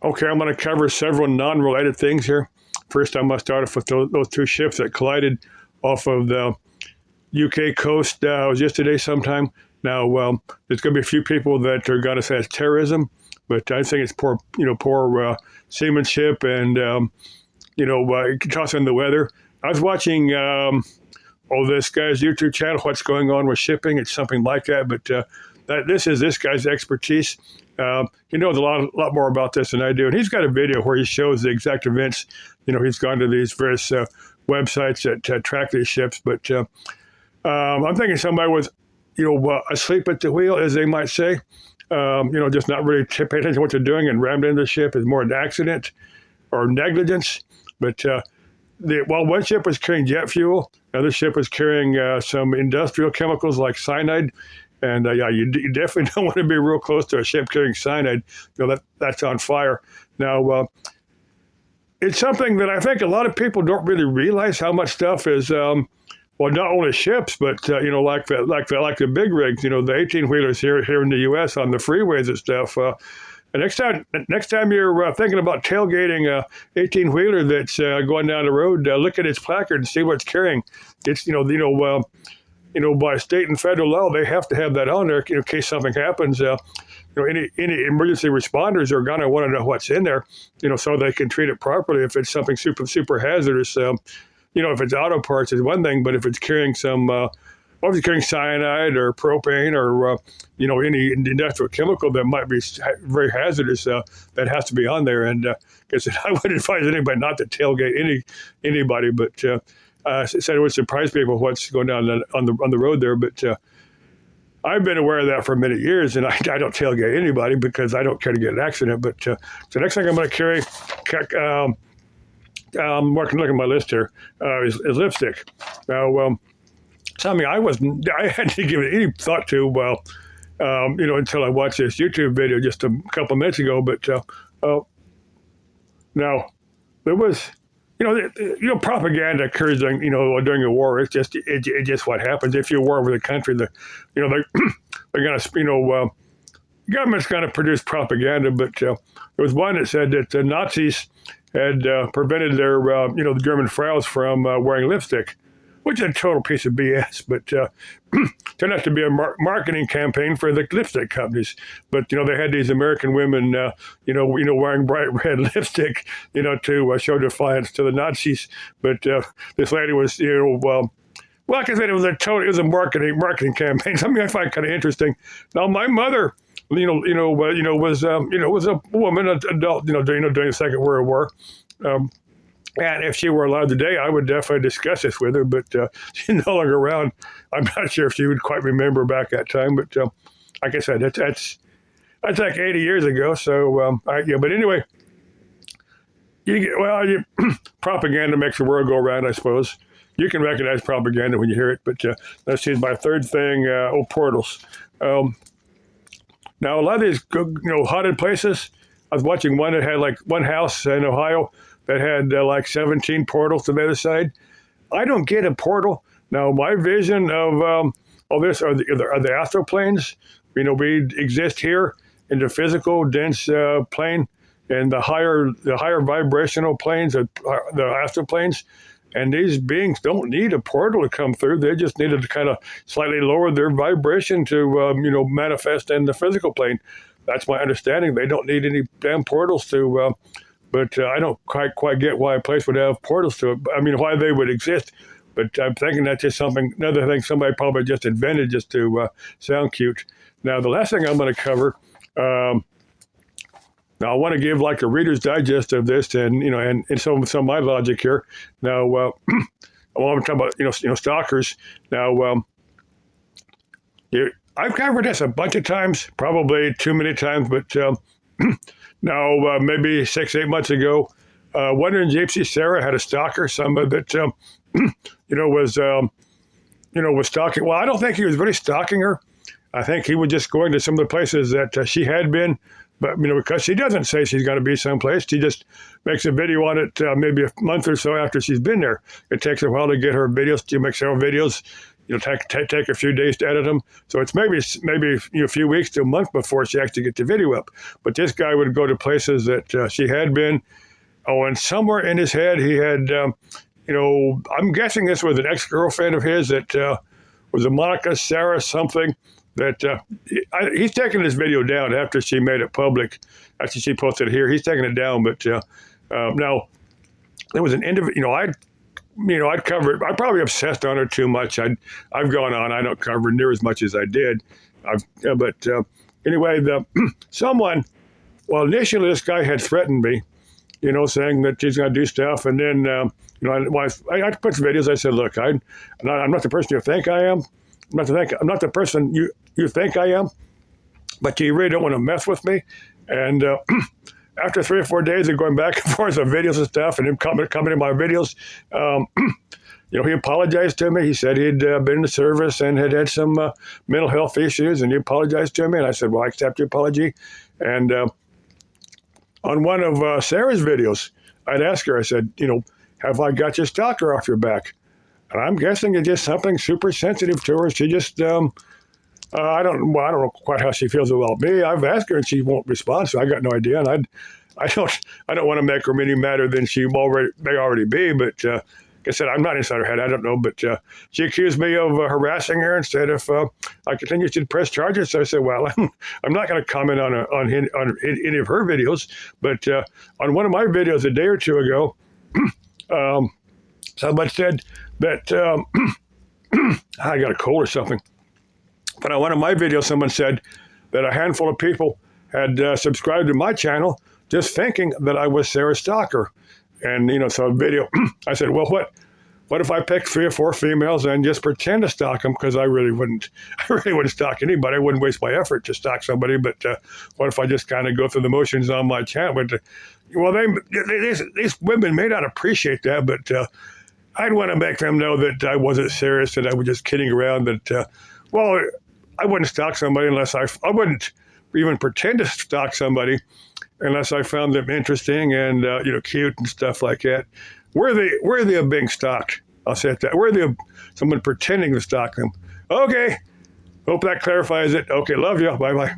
Okay, I'm going to cover several non-related things here. First, I'm going to start off with those two ships that collided off of the UK coast. It was yesterday sometime. Now, there's going to be a few people that are going to say it's terrorism, but I think it's poor seamanship and, tossing the weather. I was watching this guy's YouTube channel, What's Going On with Shipping. It's something like that, but this is this guy's expertise. He knows a lot more about this than I do. And he's got a video where he shows the exact events. He's gone to these various websites that track these ships. But I'm thinking somebody was, asleep at the wheel, as they might say. Just not really paying attention to what they're doing and rammed into the ship is more an accident or negligence. But while one ship was carrying jet fuel, another ship was carrying some industrial chemicals like cyanide. And you definitely don't want to be real close to a ship carrying cyanide. That's on fire. Now, it's something that I think a lot of people don't really realize how much stuff is. Not only ships, but like the big rigs. The 18-wheelers here in the U.S. on the freeways and stuff. And next time you're thinking about tailgating a 18-wheeler that's going down the road, look at its placard and see what it's carrying. It's by state and federal law, they have to have that on there in case something happens. Any emergency responders are going to want to know what's in there, so they can treat it properly. If it's something super hazardous, if it's auto parts is one thing, but if it's carrying if it's carrying cyanide or propane or any industrial chemical that might be very hazardous, that has to be on there. And I would advise anybody not to tailgate anybody, but. Said it would surprise people what's going on the road there, but I've been aware of that for many years, and I don't tailgate anybody because I don't care to get an accident. But the next thing I'm going to carry, I'm looking at my list here, is lipstick. Now, something I had to give it any thought to, until I watched this YouTube video just a couple of minutes ago. But now there was. Propaganda occurs during a war. It's just what happens. If you war with a country, they're going to, government's going to produce propaganda. But there was one that said that the Nazis had prevented their, the German Fraus from wearing lipstick, which is a total piece of BS. But turned out to be a marketing campaign for the lipstick companies. But they had these American women, wearing bright red lipstick, to show defiance to the Nazis. But this lady was, like I said, it was a marketing campaign. Something I find kind of interesting. Now, my mother, was a woman, an adult, during the Second World War. And if she were alive today, I would definitely discuss this with her, but she's no longer around. I'm not sure if she would quite remember back that time, but like I said, that's like 80 years ago. So, but anyway, propaganda makes the world go round, I suppose. You can recognize propaganda when you hear it, but let's see, my third thing, portals. Now, a lot of these, haunted places, I was watching one that had like one house in Ohio that had like 17 portals to the other side. I don't get a portal. Now, my vision of all this are the astral planes. We exist here in the physical, dense plane, and the higher vibrational planes, the astral planes. And these beings don't need a portal to come through. They just needed to kind of slightly lower their vibration to, manifest in the physical plane. That's my understanding. They don't need any damn portals to. But I don't quite get why a place would have portals to it. I mean, why they would exist. But I'm thinking that's just another thing somebody probably just invented just to sound cute. Now, the last thing I'm going to cover, now I want to give like a Reader's Digest of this and some of my logic here. Now, I want to talk about, stalkers. Now, I've covered this a bunch of times, probably too many times, but now maybe 6-8 months ago, Wandering Gypsy Sarah had a stalker, somebody that, was stalking. Well, I don't think he was really stalking her. I think he was just going to some of the places that she had been. But, because she doesn't say she's going to be someplace, she just makes a video on it maybe a month or so after she's been there. It takes a while to get her videos. She makes several videos, take a few days to edit them. So it's maybe a few weeks to a month before she actually gets the video up. But this guy would go to places that she had been. Oh, and somewhere in his head he had, I'm guessing this was an ex-girlfriend of his that was a Monica, Sarah something. That he's taking this video down after she made it public. After she posted it here, he's taking it down. But now there was an individual. I'd cover it. I probably obsessed on her too much. I've gone on. I don't cover near as much as I did. Anyway, someone. Well, initially this guy had threatened me, saying that he's going to do stuff, and then I put some videos. I said, look, I'm not the person you think I am. I'm not the person you think I am, but you really don't want to mess with me. And after 3 or 4 days of going back and forth on videos and stuff, and him coming in my videos, he apologized to me. He said he'd been in the service and had some mental health issues, and he apologized to me. And I said, well, I accept your apology. And on one of Sarah's videos, I'd ask her, I said, have I got your stalker off your back? And I'm guessing it's just something super sensitive to her. She just, I don't know quite how she feels about me. I've asked her and she won't respond, so I got no idea. And I don't want to make her any madder than she may already be. But like I said, I'm not inside her head. I don't know. But she accused me of harassing her and said if I continued to press charges. So I said, well, I'm not going to comment on any of her videos. But on one of my videos a day or two ago, somebody said that I got a cold or something. But on one of my videos, someone said that a handful of people had subscribed to my channel just thinking that I was Sarah Stalker. And, so a video, I said, well, what if I picked 3 or 4 females and just pretend to stalk them? Because I really wouldn't stalk anybody. I wouldn't waste my effort to stalk somebody. But what if I just kind of go through the motions on my channel? But, these women may not appreciate that, but I'd want to make them know that I wasn't serious, that I was just kidding around, that, I wouldn't stalk somebody unless I wouldn't even pretend to stalk somebody unless I found them interesting and, cute and stuff like that. Worthy of being stalked. I'll say it that. Worthy of someone pretending to stalk them. Okay. Hope that clarifies it. Okay. Love you. Bye-bye.